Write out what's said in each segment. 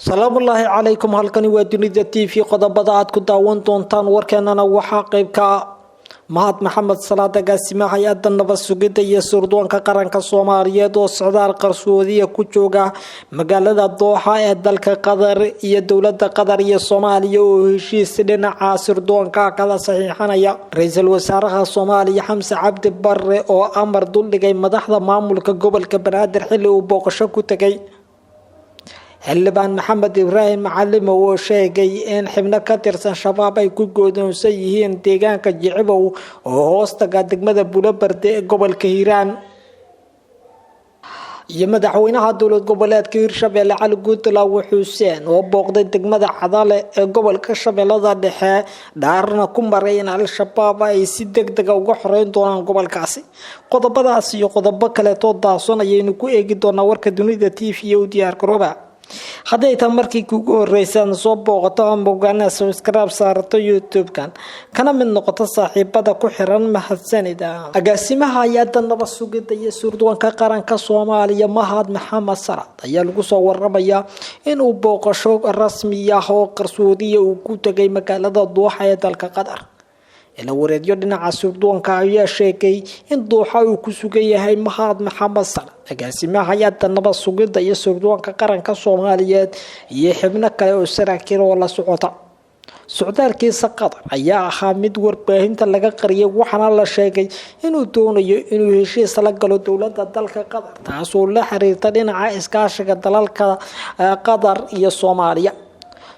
salaam ullaahi calaykum halkani waa dunida TV qodobada aad ku daawan doontaan warkeenana waxaa qayb ka mahad maxamed salaad agaasima hay'adda nabad sugidda iyo sirdoonka qaranka Soomaaliyeed oo socdaal qarsoodiya ku jooga magaalada Dooxa ee dalka Qatar iyo dowladda Qatar iyo Soomaaliya oo heshiis dhinaca sirdoonka kala saxiixanaya ra'iisul wasaaraha Soomaaliya Xamse Cabdi Barre oo amar dul dhigay madaxda maamulka gobolka Banaadir xilli uu booqasho ku tagay xildhibaan maxamed ibraahim macallim oo sheegay in xubno ka tirsan shabaab ay ku go'doonsan yihiin deegaanka Jicibow oo hoostaga degmada Bulobarde ee gobolka Hiiraan iyo madaxweynaha dowlad goboleedka Hirshabelle Cali Guudlaawe Xuseen oo booqday degmada Cadale ee gobolka Shabeellada Dhexe dhaarna ku maray in al-shabaab ay si degdeg ah uga xoreyn doonaan gobolkaasi qodobadaas iyo qodobo kale oo daahson ayaynu ku eegi doonaa warka dunida TV iyo diyaar garooba haday tan markii kugu horeysaan soo booqato ama ogaana subscribe saarto YouTube-kan kana mid noqoto saaxiibada ku xiran mahadsanida agaasimaha hay'adda nabad sugidda iyo sirdoonka qaranka Soomaaliya Mahad Maxamed Salaad ayaa lagu soo waramayaa in uu booqasho rasmi ah oo qarsoodiya uu ku tagay magaalada Dooxa ee dalka Qatar ila wareedyo dhinaca sirdoonka ayaa sheegay in Dooxa uu ku sugan yahay Mahad Maxamed Salaad agaasimaha hay'adda nabad sugidda iyo sirdoonka qaranka Soomaaliyeed iyo xubno kale oo saraakiil oo la socota socdaalkiisa Qatar ayaa ahaa mid warbaahinta laga qariyay waxaana la sheegay inuu doonayo inuu heshiis la galo dowladda dalka Qatar taasoo la xiriirta dhinaca iskaashiga dalalka Qatar iyo Soomaaliya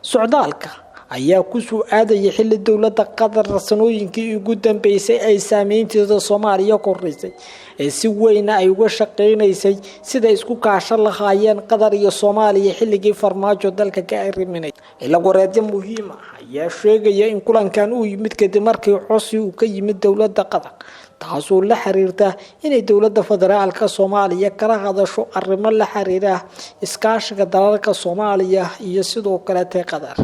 socdaalka ayaa ku soo aaday xilli dowladda Qatar sanooyinkii ugu dambeysay ay saameynteeda Soomaaliya koreysay ee si weyn ay uga shaqeynaysay sida isku kaashan lahaayeen Qatar iyo Soomaaliya xilligii farmaajo dalka ka arriminay ila wareedyo muhiim ah ayaa sheegaya in kulankan uu yimid kadib markii codsi uu ka yimid dowladda Qatar taasoo la xiriirta inay dowladda federaalka Soomaaliya kala hadasho arrimo la xiriira iskaashiga dalalka Soomaaliya iyo sidoo kale Qatar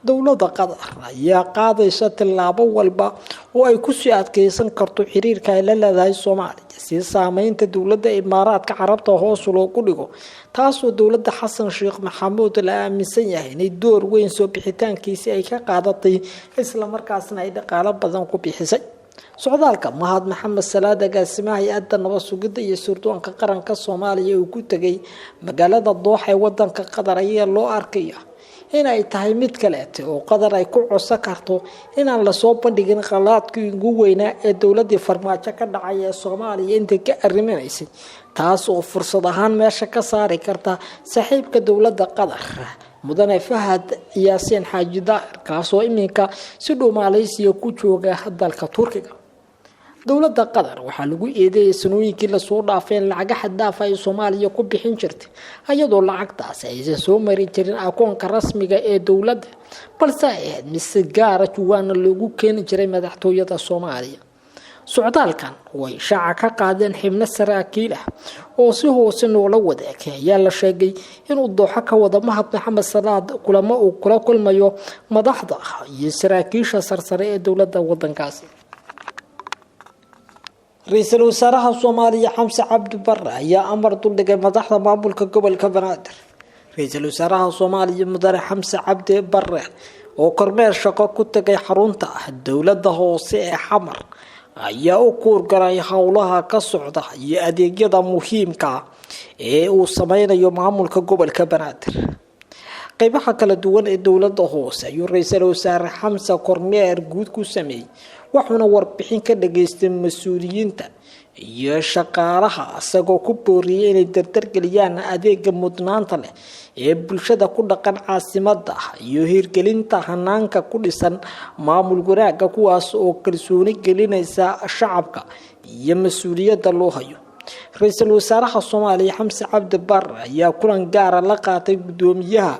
dowladda Qatar ayaa qaadaysa tilaabo walba oo ay ku sii adkeysan karto xiriirka ay la leedahay Soomaaliya si saameynta dowladda Imaaraadka Carabta hoos loogu dhigo taasoo dowladda Xasan Sheekh Maxamuud la aaminsan yahay inay door weyn soo bixitaankiisa ay ka qaadatay isla markaasna ay dhaqaale badan ku bixisay socdaalka Mahad Maxamed Salaad agaasimaha hay'adda nabad sugidda iyo sirdoonka qaranka Soomaaliya uu ku tagay magaalada Dooxa ee wadanka Qatar ayaa loo arkaya in ay tahay mid kale oo Qatar ay ku codsan karto in aan la soo bandhigin qalaadkii ugu weynaa ee dowladda farmaajo ka dhacay ee Soomaaliya inta ka arrimaysay taas oo fursad ahaan meesha ka saari karta saaxiibka dowladda Qatar mudane Fahad Yaasin Xaaji Daahir kaasoo iminka si Malaysia ku jooga dalka Turkiga dowladda Qatar waxa lagu eedeeyay sanooyinkii la soo dhaafay lacag xad dhaaf ah ay Soomaaliya ku bixin jirtay iyadoo lacagtaas ay soo mari jirin akoonka rasmiga ee dowladda balse ay mise gaar ah juwaana lagu keenin jiray madaxtooyada Soomaaliya socdaalkan way shaaca ka qaadeen xubno saraakiil ah oo si hoose noola wadaagay ayaa la sheegay inuu Dooxa ka wada Mahad Maxamed Salaad kulamo uu kula kulmayo madaxda iyo saraakiisha sarsare ee dowladda wadankaasi ra'iisul wasaaraha Soomaaliya Xamse Cabdi Barre ayaa amar dul dhigay madaxda maamulka gobolka Banaadir ra'iisul wasaaraha Soomaaliya mudane Xamse Cabdi Barre oo kormeer shaqo ku tagay xarunta dowladda hoose ee Xamar ayaa u kuurgalay hawlaha ka socda iyo adeegyada muhiimka ah ee uu sameynayo maamulka gobolka Banaadir qaybaha kala duwan ee dowladda hoose ayuu ra'iisul wasaare Xamse kormeer guud ku sameeyay waxuna warbixin ka dhageystay mas'uuliyiinta iyo shaqaalaha asagoo ku booriyay inay dardar galiyaan adeega mudnaanta leh ee bulshada ku dhaqan caasimadda iyo hirgelinta hanaanka ku dhisan maamul wanaagga kuwaas oo kalsooni gelinaysa shacabka iyo mas'uuliyadda loo hayo ra'iisul wasaaraha Soomaaliya Xamse Cabdi Barre ayaa kulan gaar ah la qaatay gudoomiyaha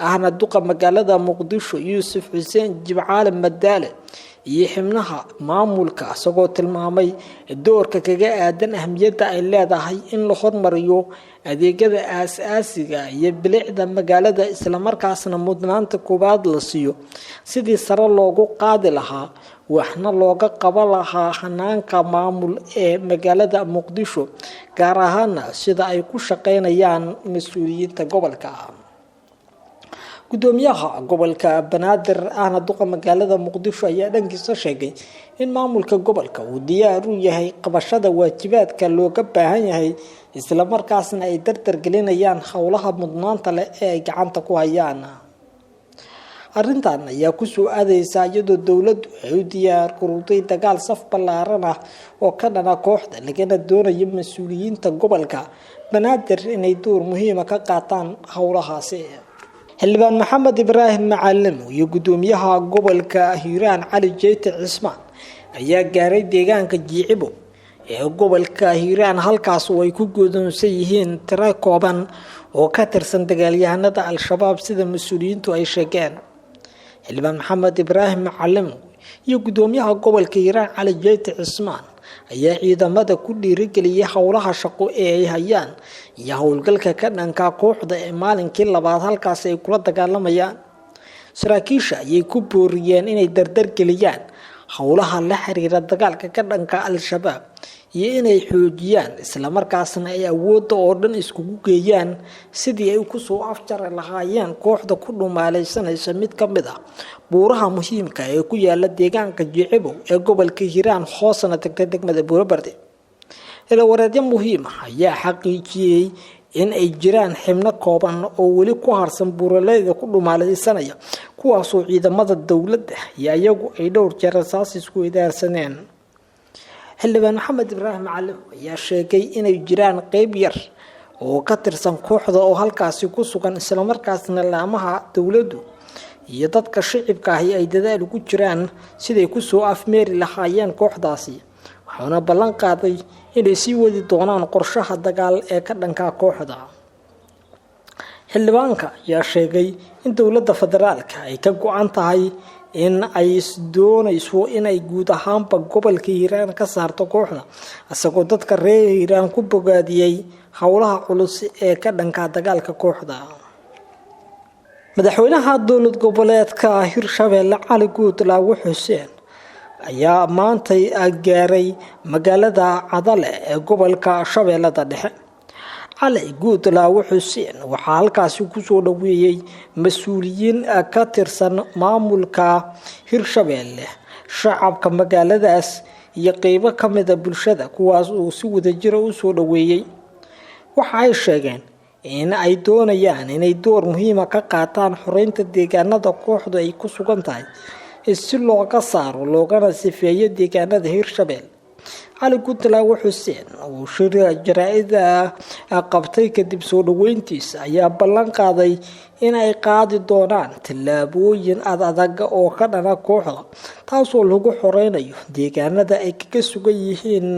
ahna duqa magaalada Muqdisho Yuusuf Xuseen Jimcaale Madaale iyo xubnaha maamulka asagoo tilmaamay doorka kaga aadan ahmiyadda ay leedahay in la hormariyo adeegyada aasaasiga iyo bilicda magaalada isla markaasna mudnaanta koobaad la siiyo sidii sare loogu qaadi lahaa waxna looga qaban lahaa hanaanka maamul ee magaalada Muqdisho gaar ahaan sida ay ku shaqeynayaan mas'uuliyiinta gobolka gudoomiyaha gobolka Banaadir ahna duqa magaalada Muqdisho ayaa dhankiisa sheegay in maamulka gobolka uu diyaar u yahay qabashada waajibaadka looga baahan yahay isla markaasna ay dardar gelinayaan howlaha mudnaanta leh ee ay gacanta ku hayaan. Arrintan ayaa ku soo aadaysa iyadoo dawladdu ay u diyaar garowday dagaal saf ballaaran ah oo ka dhana kooxda lagana doonayo mas'uuliyiinta gobolka Banaadir inay door muhiim ah ka qaataan howlahaasi. xildhibaan Maxamed Ibraahim Macalin iyo gudoomiyaha gobolka Hiiraan Cali Jeyti Cismaan ayaa gaaray deegaanka Jicibo ee gobolka Hiiraan halkaas oo ay ku go'doonsan yihiin tiro kooban oo ka tirsan dagaalyahanada Al-Shabaab sida mas'uuliyiintu ay sheegeen. xildhibaan Maxamed Ibraahim Macalin iyo gudoomiyaha gobolka Hiiraan Cali Jeyti Cismaan ayaa ciidamada ku dhiirigeliyay howlaha shaqo ee ay hayaan iyo howlgalka ka dhanka kooxda ee maalinkii labaad halkaas ay kula dagaalamayaan. saraakiisha ayay ku booriyeen inay dardar geliyaan howlaha la xiriira dagaalka ka dhanka Al-Shabaab iyo inay xoojiyaan isla markaasna ay awoodda oo dhan iskugu geeyaan sidii ay ku soo afjari lahaayeen kooxda ku dhumaalaysanaysa mid ka mid ah buuraha muhiimka ee ku yaala deegaanka Jicibo ee gobolka Hiiraan hoosna tagtay degmada Buurabarde. Wareedyo muhiim ah ayaa xaqiijiyay in ay jiraan xubno kooban oo weli ku harsan buuraleyda ku dhumaalaysanaya kuwaas oo ciidamada dawladda iyo iyagu ay dhowr jeer rasaas isku idaarsaneen. xildhibaan Maxamed Ibraahim Macalin ayaa sheegay inay jiraan qayb yar oo ka tirsan kooxda oo halkaasi ku sugan isla markaasna laamaha dawladdu iyo dadka shicibka ah ay dadaal ugu jiraan siday ku soo afmeeri lahaayeen kooxdaasi. waxaana ballan qaaday inay sii wadi doonaan qorshaha dagaal ee ka dhanka kooxda. xildhibaanka ayaa sheegay in dawladda federaalka ay ka go'an tahay in ay doonayso inay guud ahaanba gobolka Hiiraan ka saarto kooxda asagoo dadka reer Hiiraan ku bogaadiyay howlaha culus ee ka dhanka dagaalka kooxda. madaxweynaha dowlad goboleedka Hirshabelle Cali Guutlaawe Xuseen ayaa maantay gaaray magaalada Cadale ee gobolka Shabeellada Dhexe. Cali Guutlaawe Xuseen waxaa halkaasi ku soo dhaweeyay mas'uuliyiin ka tirsan maamulka Hirshabelle, shacabka magaaladaas iyo qaybo ka mid ah bulshada kuwaas oo si wadajir ah u soo dhaweeyay. waxa ay sheegeen in ay doonayaan inay door muhiim ah ka qaataan xoreynta deegaanada kooxdu ay ku sugan tahay si looga saaro loogana sifeeyo deegaanada Hirshabelle. Cali Guutlaawe Xuseen oo shir jaraa'id qabtay kadib soo dhaweyntiisa ayaa ballan qaaday in ay qaadi doonaan tallaabooyin adag oo ka dhana kooxda taasoo lagu xoreynayo deegaanada ay kaga sugan yihiin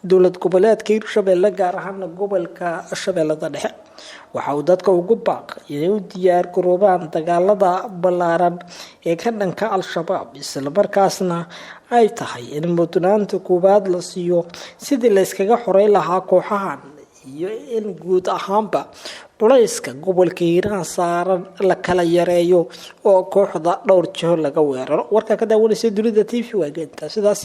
dowlad goboleedka Hirshabelle gaar ahaan gobolka Shabeellada Dhexe. waxa uu dadka ugu baaqay inay u diyaar garoobaan dagaalada ballaaran ee ka dhanka Al-Shabaab isla markaasna ay tahay in mudnaanta koowaad la siiyo sidii la iskaga xoreyn lahaa kooxahan iyo in guud ahaanba culayska gobolka Hiiraan saaran la kala yareeyo oo kooxda dhowr jeer laga weeraro. warka ka daawanaysa Dunida TV waa geenta sidaas